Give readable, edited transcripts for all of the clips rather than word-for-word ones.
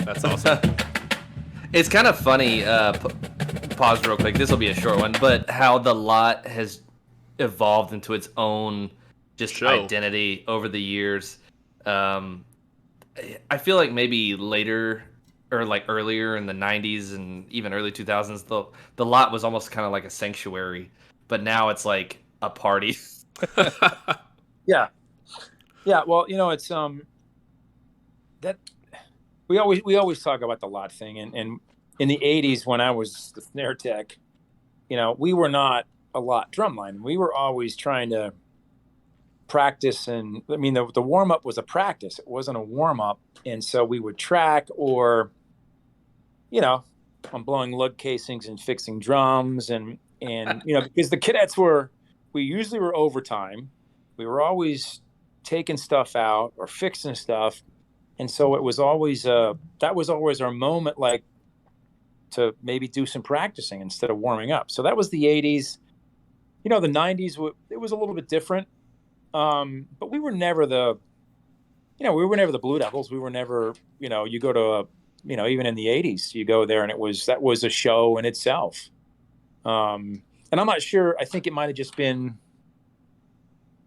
That's awesome. It's kind of funny. Pause real quick. This will be a short one, but how the lot has evolved into its own just identity over the years. I feel like maybe later or like earlier in the 90s and even early 2000s, the lot was almost kind of like a sanctuary, but now it's like a party. Yeah. Well, it's that we always talk about the lot thing, and in the 80s when I was the snare tech, we were not a lot drumline. We were always trying to practice, and I mean the warm up was a practice. It wasn't a warm up, and so we would track, or I'm blowing lug casings and fixing drums, and because the cadets we usually were overtime. We were always taking stuff out or fixing stuff, and so it was always that was always our moment, like to maybe do some practicing instead of warming up. So that was the 80s. The 90s it was a little bit different. But we were never the Blue Devils. We were never, you go to even in the 80s, you go there and that was a show in itself. And I'm not sure, I think it might've just been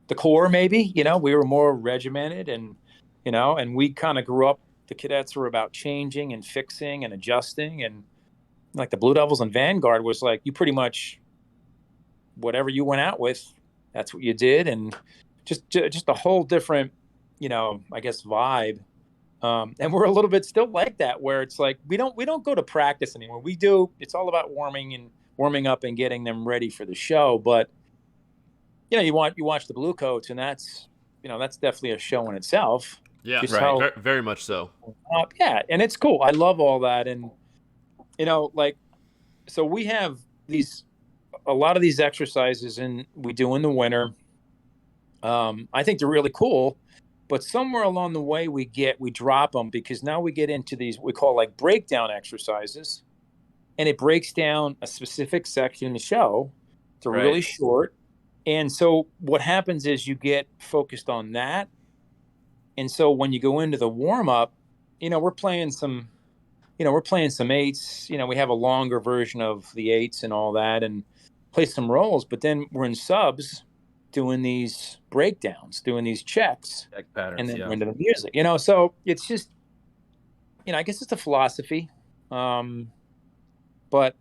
the core, maybe, we were more regimented, and, and we kind of grew up, the cadets were about changing and fixing and adjusting. And like the Blue Devils and Vanguard was like, you pretty much, whatever you went out with, that's what you did. And just a whole different, I guess, vibe. And we're a little bit still like that, where it's like we don't go to practice anymore. We do. It's all about warming up and getting them ready for the show. But you watch the Blue Coats, and that's definitely a show in itself. Yeah, right. Very much so. Yeah, and it's cool. I love all that, and so we have a lot of these exercises, and we do in the winter. I think they're really cool, but somewhere along the way we drop them, because now we get into these we call like breakdown exercises, and it breaks down a specific section in the show. They're really short, and so what happens is you get focused on that, and so when you go into the warm up, we're playing some eights. We have a longer version of the eights and all that, and play some rolls, but then we're in subs doing these breakdowns, doing these checks, patterns, and then we're into the music, so it's just, I guess it's a philosophy. But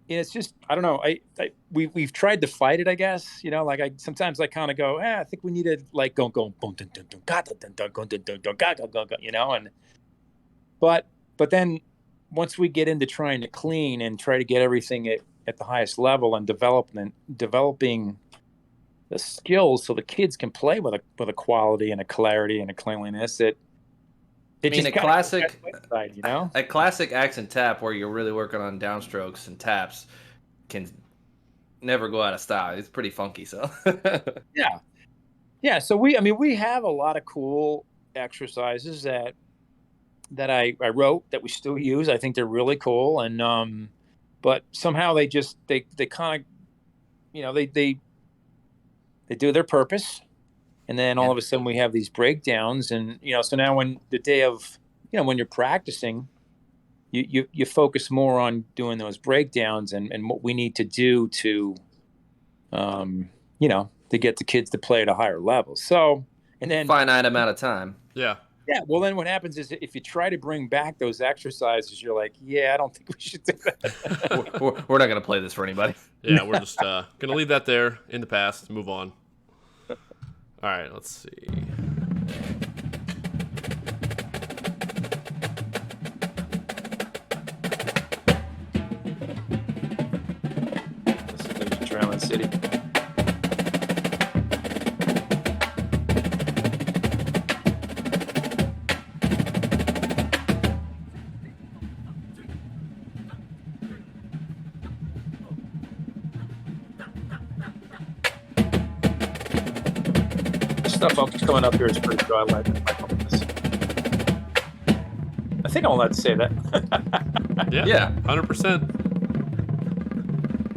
it's just, I don't know. We've tried to fight it, I guess, sometimes I kind of go, I think we need to like go, and, but then once we get into trying to clean and try to get everything at the highest level and developing the skills so the kids can play with a quality and a clarity and a cleanliness, a classic accent tap where you're really working on downstrokes and taps can never go out of style. It's pretty funky. So yeah. So we have a lot of cool exercises that I wrote that we still use. I think they're really cool, and but somehow they kind of they do their purpose, and then all of a sudden we have these breakdowns, and so now when the day of when you're practicing, you focus more on doing those breakdowns and what we need to do to to get the kids to play at a higher level. So, and then finite amount of time. Yeah. Well, then what happens is if you try to bring back those exercises, you're like, I don't think we should do that. we're not going to play this for anybody. Yeah, we're just going to leave that there in the past, move on. All right, let's see. This is Drumline City. Stuff coming up here is pretty cool. I like this. I think I'm allowed to say that. Yeah, 100%.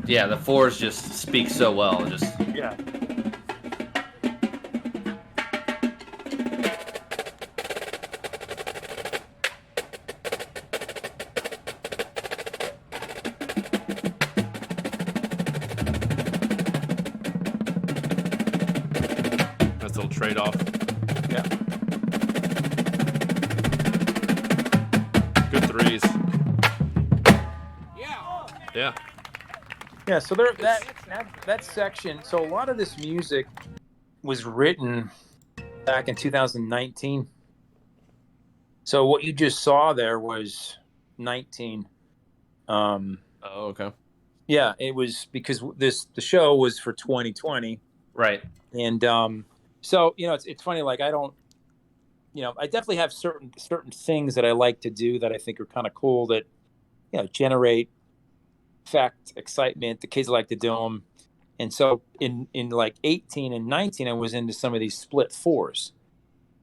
Yeah, the fours just speak so well. Yeah. trade-off. Yeah. Good threes. Yeah. Yeah, so that section. So a lot of this music was written back in 2019. So what you just saw there was 19. Oh, okay. Yeah, it was because the show was for 2020, Right. and so it's funny. Like I don't, I definitely have certain things that I like to do that I think are kind of cool that generate effect, excitement. The kids like to do them. And so in like 18 and 19, I was into some of these split fours.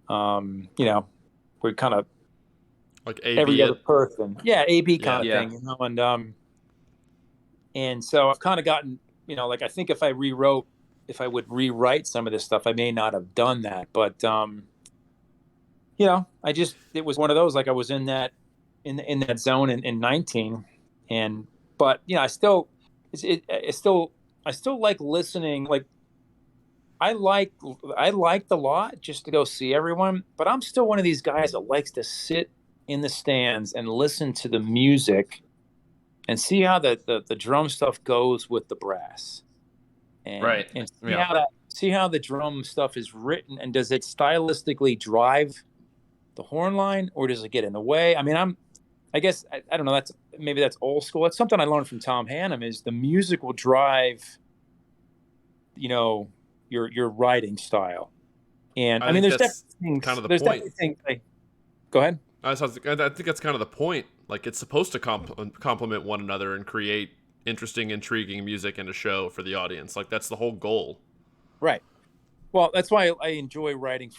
We're kind of Like AB every other it. person. Yeah, AB kind of Yeah. thing, and so I've kind of gotten, like I think if I would rewrite some of this stuff, I may not have done that. But it was one of those, like I was in that in that zone in 19, but I still like listening. Like I liked a lot just to go see everyone, but I'm still one of these guys that likes to sit in the stands and listen to the music and see how the drum stuff goes with the brass, Right. and Yeah. see how the drum stuff is written, and does it stylistically drive the horn line, or does it get in the way? I mean, I guess I don't know. That's old school. That's something I learned from Tom Hannum. Is the music will drive, your writing style, and I mean, think there's that's definitely things. kind of the There's point. definitely things. Like, go ahead. I think that's kind of the point. Like it's supposed to complement one another and create interesting, intriguing music in a show for the audience. Like that's the whole goal. Right. Well, that's why I enjoy writing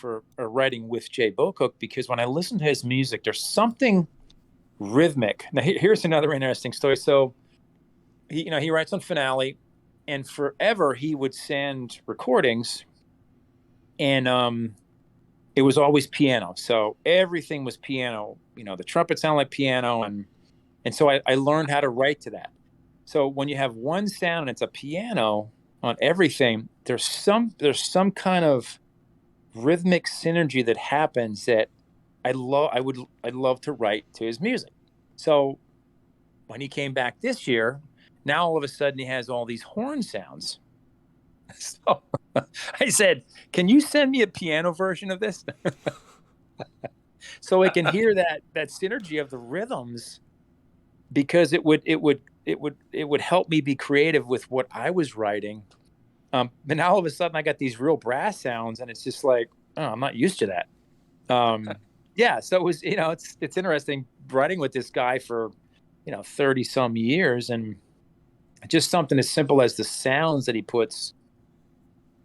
with Jay Bocook, because when I listen to his music, there's something rhythmic. Now, here's another interesting story. So, he writes on Finale, and forever he would send recordings, and it was always piano. So everything was piano. The trumpet sounded like piano, and so I learned how to write to that. So when you have one sound and it's a piano on everything, there's some kind of rhythmic synergy that happens that I'd love to write to his music. So when he came back this year, now all of a sudden he has all these horn sounds. So I said, "Can you send me a piano version of this?" So I can hear that synergy of the rhythms, because it would help me be creative with what I was writing. But now all of a sudden I got these real brass sounds, and it's just like, oh, I'm not used to that. Yeah, so it was, it's interesting writing with this guy for 30 some years, and just something as simple as the sounds that he puts,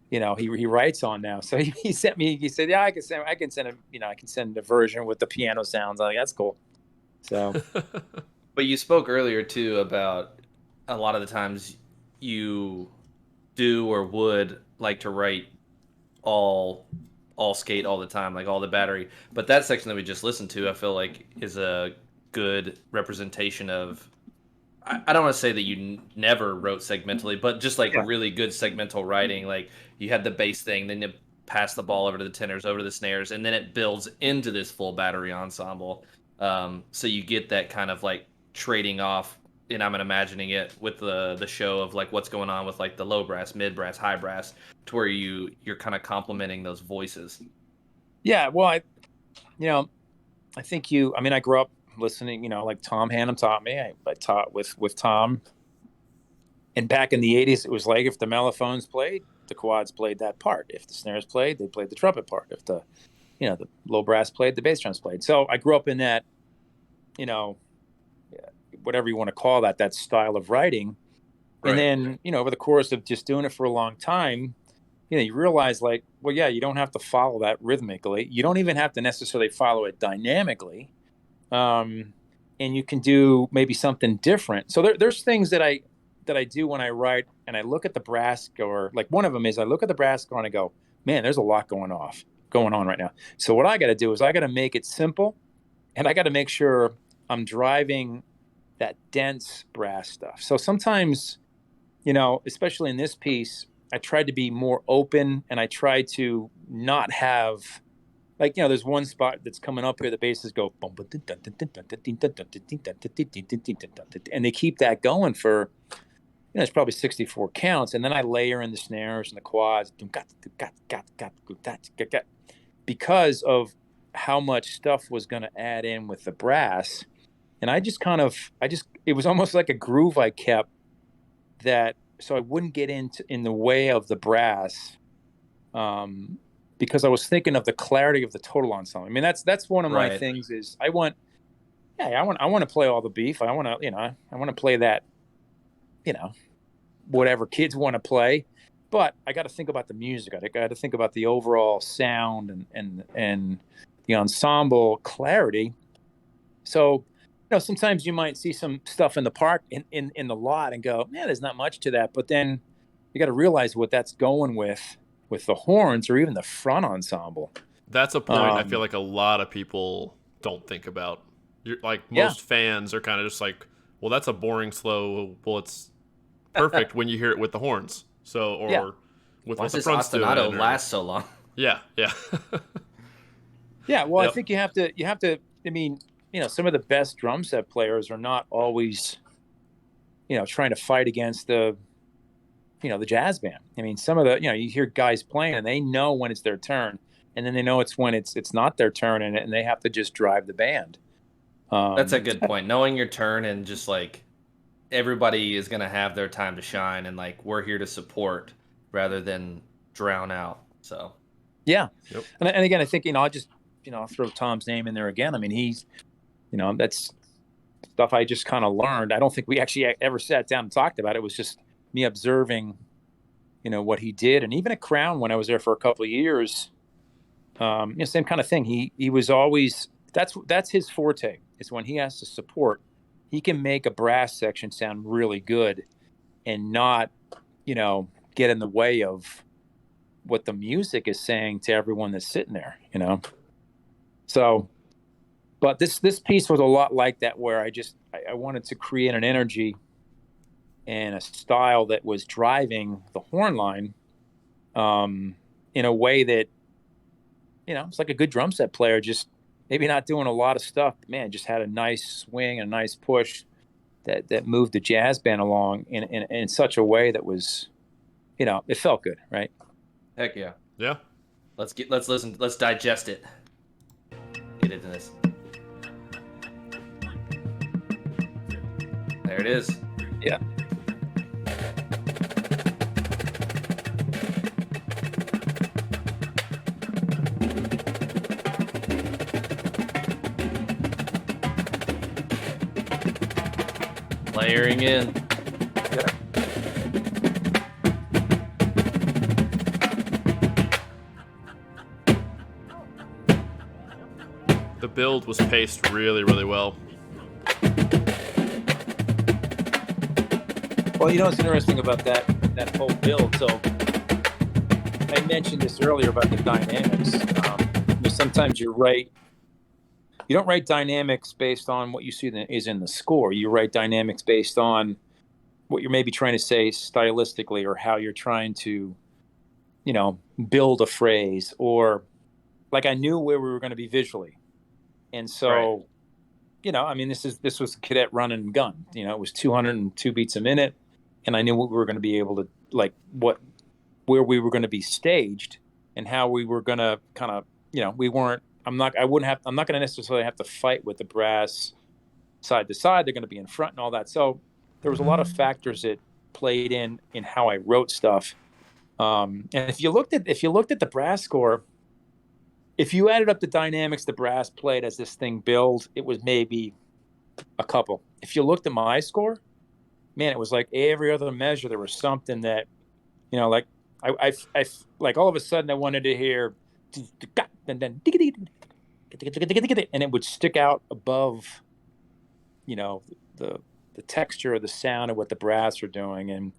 he writes on now. So he sent me, he said, yeah, I can send a version with the piano sounds. I'm like, that's cool. So But you spoke earlier too about a lot of the times you do or would like to write all skate all the time, like all the battery. But that section that we just listened to, I feel like is a good representation of. I don't want to say that you never wrote segmentally, but just like really good segmental writing. Like you had the bass thing, then you pass the ball over to the tenors, over to the snares, and then it builds into this full battery ensemble. So you get that kind of like trading off, and I'm imagining it with the show of like what's going on with like the low brass, mid brass, high brass, to where you're kind of complementing those voices. Yeah, well, I think I grew up listening, like Tom Hannum taught me. I taught with Tom. And back in the 80s, it was like if the mellophones played, the quads played that part. If the snares played, they played the trumpet part. If the low brass played, the bass drums played. So I grew up in that, whatever you want to call that style of writing. Right. And then, over the course of just doing it for a long time, you realize like, well, yeah, you don't have to follow that rhythmically. You don't even have to necessarily follow it dynamically. And you can do maybe something different. So there's things that I do when I write, and I look at the brass score. Like one of them is I look at the brass score and I go, man, there's a lot going on right now. So what I got to do is I got to make it simple, and I got to make sure I'm driving that dense brass stuff. So sometimes, especially in this piece, tried to be more open, and I tried to not have, like, there's one spot that's coming up here, the basses go, and they keep that going for, it's probably 64 counts. And then I layer in the snares and the quads because of how much stuff was going to add in with the brass. And it was almost like a groove I kept that, so I wouldn't get in the way of the brass, because I was thinking of the clarity of the total ensemble. I mean, that's one of my things is I want to play all the beef. I want to play that, whatever kids want to play, but I got to think about the music. I got to think about the overall sound and the ensemble clarity. So, sometimes you might see some stuff in the park in the lot and go, man, there's not much to that. But then you got to realize what that's going with the horns or even the front ensemble. That's a point I feel like a lot of people don't think about. Most fans are kind of just like, well, that's a boring, slow. Well, it's perfect when you hear it with the horns. So, or with why what does the front's doing. ostinato last so long? Yeah. Yeah. Well, I think you have to. I mean, some of the best drum set players are not always, trying to fight against the jazz band. I mean, some of the, you hear guys playing and they know when it's their turn, and then they know it's when it's not their turn, and they have to just drive the band. That's a good point. Knowing your turn, and just like everybody is going to have their time to shine, and like we're here to support rather than drown out. So, yeah. Yep. And again, I think, I'll just, I'll throw Tom's name in there again. I mean, he's, that's stuff I just kind of learned. I don't think we actually ever sat down and talked about it. It was just me observing, what he did. And even at Crown, when I was there for a couple of years, same kind of thing. He was always, that's his forte, is when he has to support, he can make a brass section sound really good and not, get in the way of what the music is saying to everyone that's sitting there, So, but this piece was a lot like that, where I wanted to create an energy and a style that was driving the horn line, in a way that, it's like a good drum set player, just maybe not doing a lot of stuff, but man, just had a nice swing and a nice push that moved the jazz band along in such a way that was, it felt good, right? Heck yeah. Yeah. Let's listen. Let's digest it. Get into this. There it is. Yeah. Layering in. The build was paced really, really well. Well, it's interesting about that whole build. So I mentioned this earlier about the dynamics. Sometimes you're right. You don't write dynamics based on what you see is in the score. You write dynamics based on what you're maybe trying to say stylistically, or how you're trying to, build a phrase, or like I knew where we were going to be visually. And so, this was a cadet run and gun. It was 202 beats a minute, and I knew what we were going to be able to, like, where we were going to be staged, and how we were going to kind of, I'm not going to necessarily have to fight with the brass side to side. They're going to be in front and all that. So there was a lot of factors that played in how I wrote stuff. And if you looked at the brass score, if you added up the dynamics the brass played as this thing build, it was maybe a couple. If you looked at my score, man, it was like every other measure there was something that, like I like all of a sudden I wanted to hear, and then and it would stick out above, the texture of the sound of what the brass are doing. And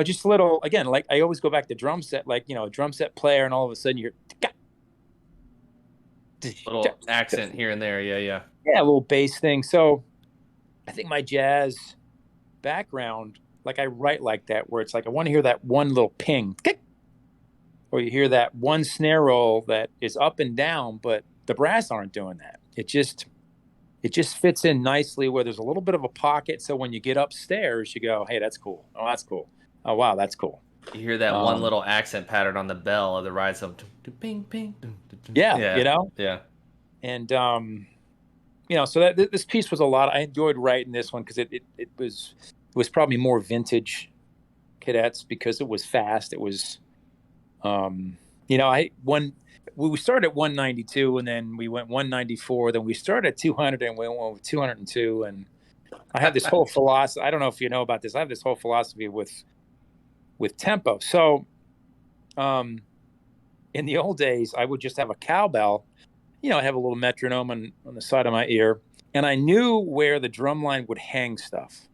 just a little, again, like I always go back to drum set, like a drum set player, and all of a sudden you're little accent here and there. Yeah, a little bass thing. So I think my jazz background I write like that, where it's like I want to hear that one little ping, or you hear that one snare roll that is up and down, but the brass aren't doing that. It just fits in nicely where there's a little bit of a pocket. So when you get upstairs, you go, hey, that's cool. Oh, that's cool. Oh, wow, that's cool. You hear that one little accent pattern on the bell of the ride, some ping, ping. Yeah, you know? Yeah. And, you know, so that this piece was a lot. I enjoyed writing this one because it was probably more vintage Cadets because it was fast. It was, you know, we started at 192 and then we went 194. Then we started at 200 and we went with 202. And I have this whole philosophy. I don't know if you know about this. I have this whole philosophy with tempo. So, in the old days, I would just have a cowbell. You know, I have a little metronome on the side of my ear, and I knew where the drum line would hang stuff.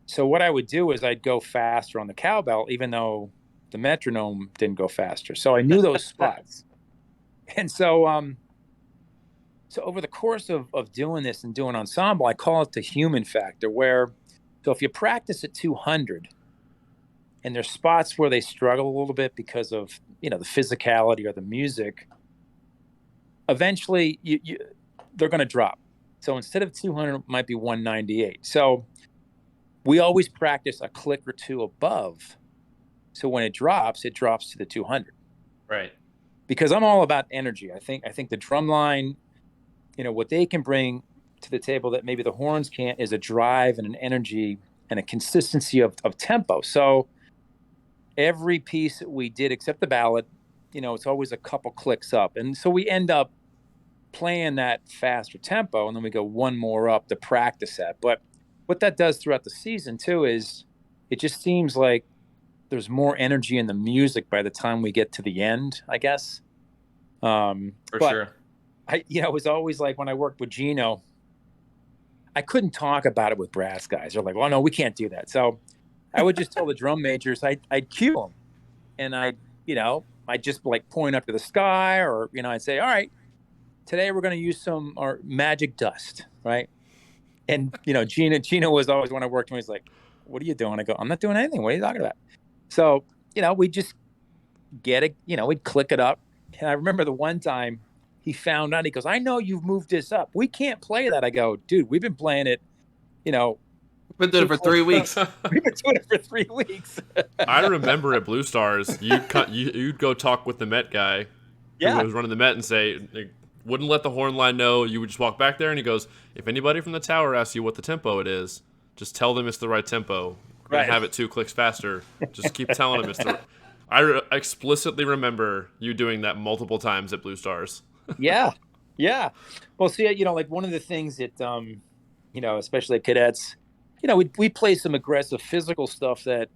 So what I would do is I'd go faster on the cowbell, even though the metronome didn't go faster. So I knew those spots. And so, so over the course of doing this and doing ensemble, I call it the human factor, where, so if you practice at 200 and there's spots where they struggle a little bit because of, you know, the physicality or the music, eventually they're going to drop. So instead of 200, it might be 198. So we always practice a click or two above. So when it drops to the 200. Right. Because I'm all about energy. I think the drum line, you know, what they can bring to the table that maybe the horns can't is a drive and an energy and a consistency of tempo. So every piece that we did, except the ballad, you know, it's always a couple clicks up. And so we end up playing that faster tempo, and then we go one more up to practice that. But what that does throughout the season, too, is it just seems like there's more energy in the music by the time we get to the end, I guess. For sure. You know, it was always like when I worked with Gino, I couldn't talk about it with brass guys. They're like, well, no, we can't do that. So I would just tell the drum majors, I'd cue them. And I'd just like point up to the sky, or, you know, I'd say, all right, today we're going to use some our magic dust, right? And, you know, Gino was always, when I worked with him, he's like, what are you doing? I go, I'm not doing anything. What are you talking about? So, you know, we just get it, you know, we'd click it up. And I remember the one time he found out, he goes, I know you've moved this up. We can't play that. I go, dude, we've been playing it, you know. We've been doing it for 3 weeks. We've been doing it for 3 weeks. I remember at Blue Stars, you'd go talk with the Met guy who was running the Met and say, wouldn't let the horn line know. You would just walk back there and he goes, if anybody from the tower asks you what the tempo it is, just tell them it's the right tempo. We're going to have it 2 clicks faster. Just keep telling them it's the right. I explicitly remember you doing that multiple times at Blue Stars. Yeah. Well, see, you know, like one of the things that, you know, especially at Cadets, you know, we play some aggressive physical stuff that,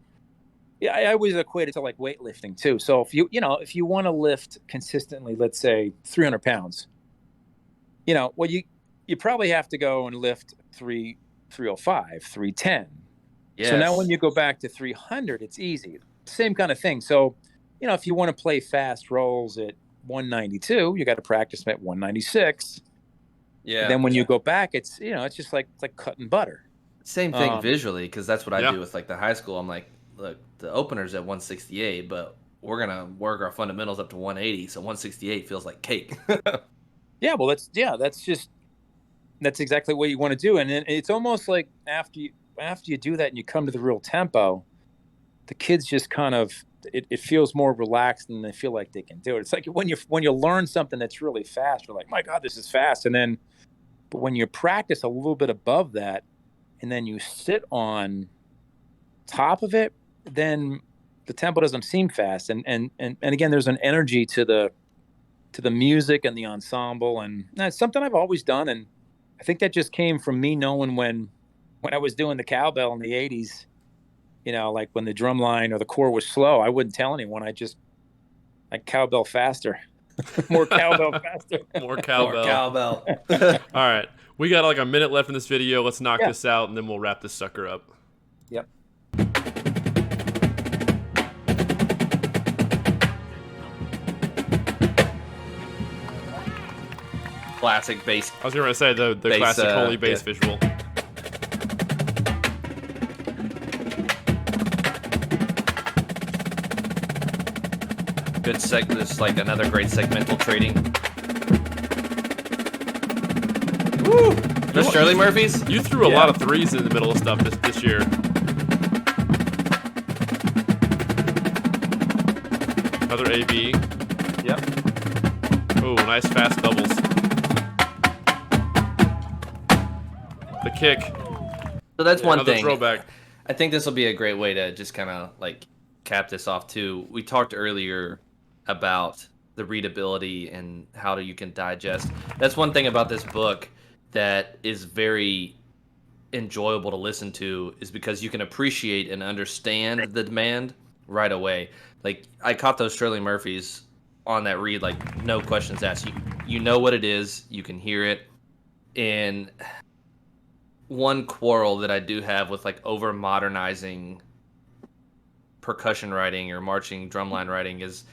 yeah, I always equate it to like weightlifting too. So if you want to lift consistently, let's say 300 pounds, you know, well, you probably have to go and lift 305, 310. Yes. So now when you go back to 300, it's easy. Same kind of thing. So, you know, if you want to play fast rolls at 192, you got to practice them at 196. Yeah. And then when you go back, it's, you know, it's just like, it's like cutting butter. Same thing visually, because that's what I do with like the high school. I'm like, look, the opener's at 168, but we're going to work our fundamentals up to 180. So 168 feels like cake. Yeah. Well, that's exactly what you want to do. And then it's almost like after you do that and you come to the real tempo, the kids just kind of, it feels more relaxed and they feel like they can do it. It's like when you learn something that's really fast, you're like, my God, this is fast. But when you practice a little bit above that and then you sit on top of it, then the tempo doesn't seem fast. And again, there's an energy to the music and the ensemble. And that's something I've always done. And I think that just came from me knowing when I was doing the cowbell in the 80s, you know, like when the drum line or the core was slow, I wouldn't tell anyone. I just like cowbell faster, more cowbell faster, more cowbell. All right. We got like a minute left in this video. Let's knock this out and then we'll wrap this sucker up. Yep. Classic bass. I was going to say the classic holy bass visual. This like another great segmental trading. Woo! Those Shirley Murphys? You threw a lot of threes in the middle of stuff this year. Another AB. Yep. Oh, nice fast doubles. The kick. So that's one another thing. Throwback. I think this will be a great way to just kind of like cap this off too. We talked earlier about the readability and how you can digest. That's one thing about this book that is very enjoyable to listen to, is because you can appreciate and understand the demand right away. Like, I caught those Shirley Murphys on that read, like, no questions asked. You know what it is, you can hear it. And one quarrel that I do have with like over modernizing percussion writing or marching drumline writing is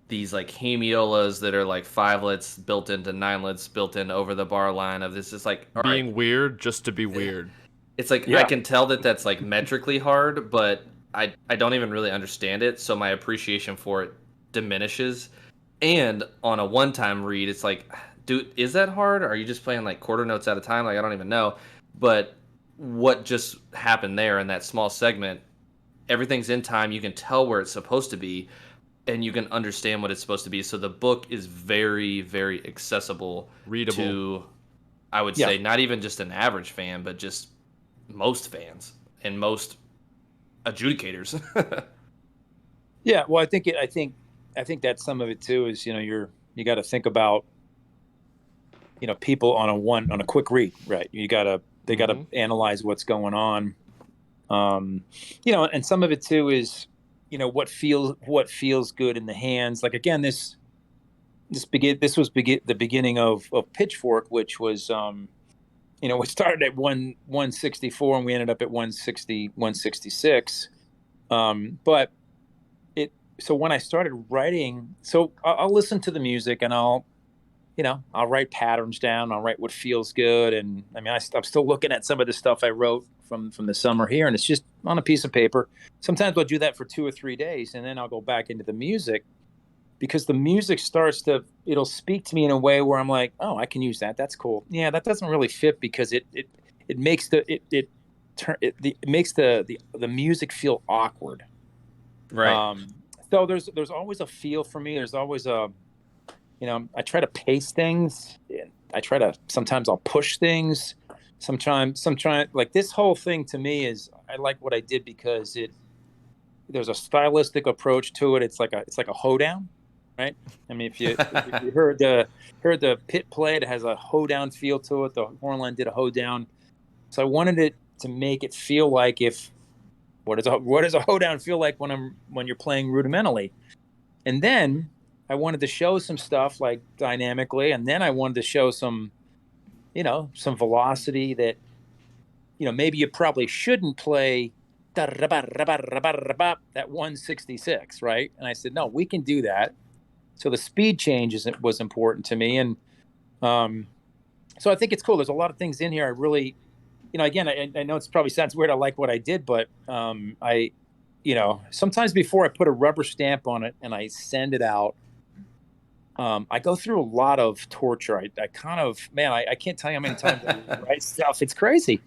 these like hemiolas that are like 5-lets built into 9-lets built in over the bar line of this is like being weird just to be weird. It's like I can tell that that's like metrically hard, but I don't even really understand it, so my appreciation for it diminishes. And on a one-time read, it's like, dude, is that hard? Or are you just playing like quarter notes at a time? Like, I don't even know. But what just happened there in that small segment, everything's in time. You can tell where it's supposed to be, and you can understand what it's supposed to be. So the book is very, very accessible. Readable. To, I would say, not even just an average fan, but just most fans and most adjudicators. Yeah, well, I think that some of it too is, you got to think about, people on a quick read, right? They got to analyze what's going on. And some of it too is, what feels good in the hands. Like, again, this was the beginning of Pitchfork, which was, we started at 164 and we ended up at 160, 166. But so when I started writing, so I'll listen to the music and I'll write patterns down. I'll write what feels good. And I mean, I'm still looking at some of the stuff I wrote from the summer here, and it's just on a piece of paper. Sometimes I'll do that for 2 or 3 days, and then I'll go back into the music, because the music it'll speak to me in a way where I'm like, oh, I can use that. That's cool. Yeah, that doesn't really fit because it makes it makes the music feel awkward. Right. So there's always a feel for me. There's always I try to pace things. Sometimes I'll push things. Sometimes like this whole thing to me is, I like what I did because there's a stylistic approach to it. It's like a hoedown, right? I mean, if you heard the pit play, it has a hoedown feel to it. The horn line did a hoedown. So I wanted it to make it feel like what does a hoedown feel like when you're playing rudimentally? And then I wanted to show some stuff like dynamically, and then I wanted to show some velocity that, maybe you probably shouldn't play that 166, right? And I said, no, we can do that. So the speed change was important to me. And so I think it's cool. There's a lot of things in here I really, again, I know it's probably sounds weird. I like what I did, but sometimes before I put a rubber stamp on it and I send it out, I go through a lot of torture. I kind of, man, I can't tell you how many times I write stuff. It's crazy.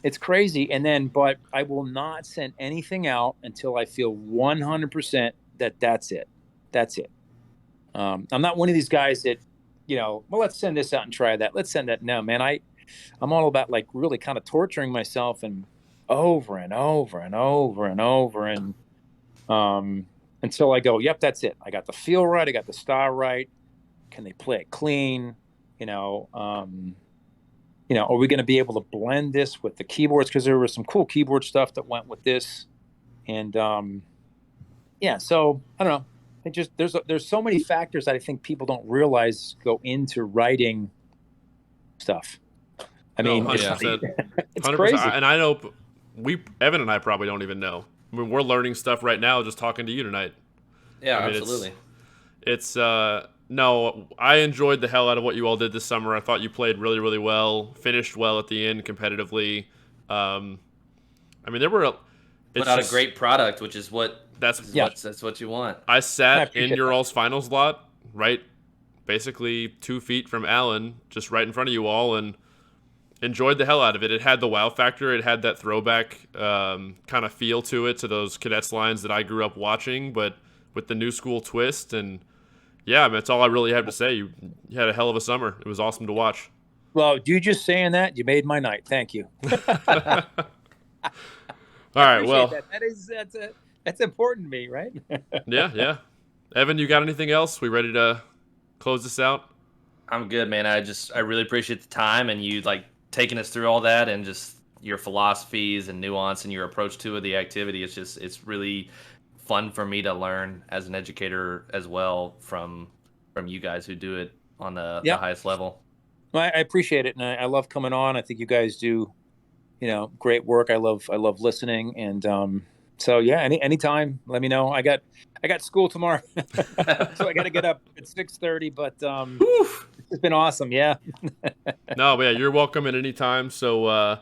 But I will not send anything out until I feel 100% that that's it. I'm not one of these guys that, well, let's send this out and try that. Let's send that. No, man, I'm all about like really kind of torturing myself and over and over and over and over. And, until I go, yep, that's it. I got the feel right. I got the style right. Can they play it clean? Are we going to be able to blend this with the keyboards? Because there was some cool keyboard stuff that went with this. And so I don't know. It just there's so many factors that I think people don't realize go into writing stuff. I mean, 100%. It's 100%. crazy. And I know Evan and I probably don't even know. I mean, we're learning stuff right now just talking to you tonight. Yeah, I mean, absolutely. It's no, I enjoyed the hell out of what you all did this summer. I thought you played really, really well, finished well at the end competitively. I mean, there were put out a great product, which is what That's what you want. I sat in your all's finals lot, right, basically 2 feet from Alan, just right in front of you all, and enjoyed the hell out of it. It had the wow factor. It had that throwback kind of feel to it, to those Cadets lines that I grew up watching, but with the new school twist. And yeah, that's all I really have to say. You had a hell of a summer. It was awesome to watch. Well, you just saying that, you made my night. Thank you. All right, well, that's important to me, right? yeah. Evan, you got anything else? We ready to close this out? I'm good, man. I really appreciate the time and you like taking us through all that and just your philosophies and nuance and your approach to the activity. It's really fun for me to learn as an educator as well from you guys who do it on the highest level. Well, I appreciate it, and I love coming on. I think you guys do, great work. I love listening, and so yeah, anytime, let me know. I got school tomorrow, so I got to get up at 6:30. But it's been awesome. Yeah. No, yeah, you're welcome at any time. So, all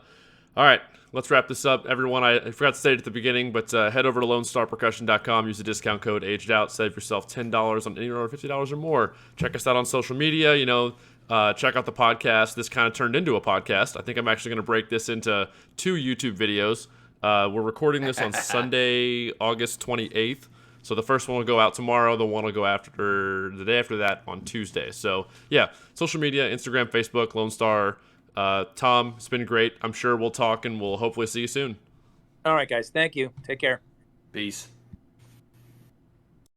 right, let's wrap this up, everyone. I forgot to say it at the beginning, but head over to LoneStarPercussion.com. Use the discount code AgedOut. Save yourself $10 on any order, $50 or more. Check us out on social media. Check out the podcast. This kind of turned into a podcast. I think I'm actually going to break this into 2 YouTube videos. We're recording this on Sunday, August 28th. So the first one will go out tomorrow. The one will go the day after that on Tuesday. So yeah, social media, Instagram, Facebook, Lone Star. Tom, it's been great. I'm sure we'll talk and we'll hopefully see you soon. All right, guys. Thank you. Take care. Peace.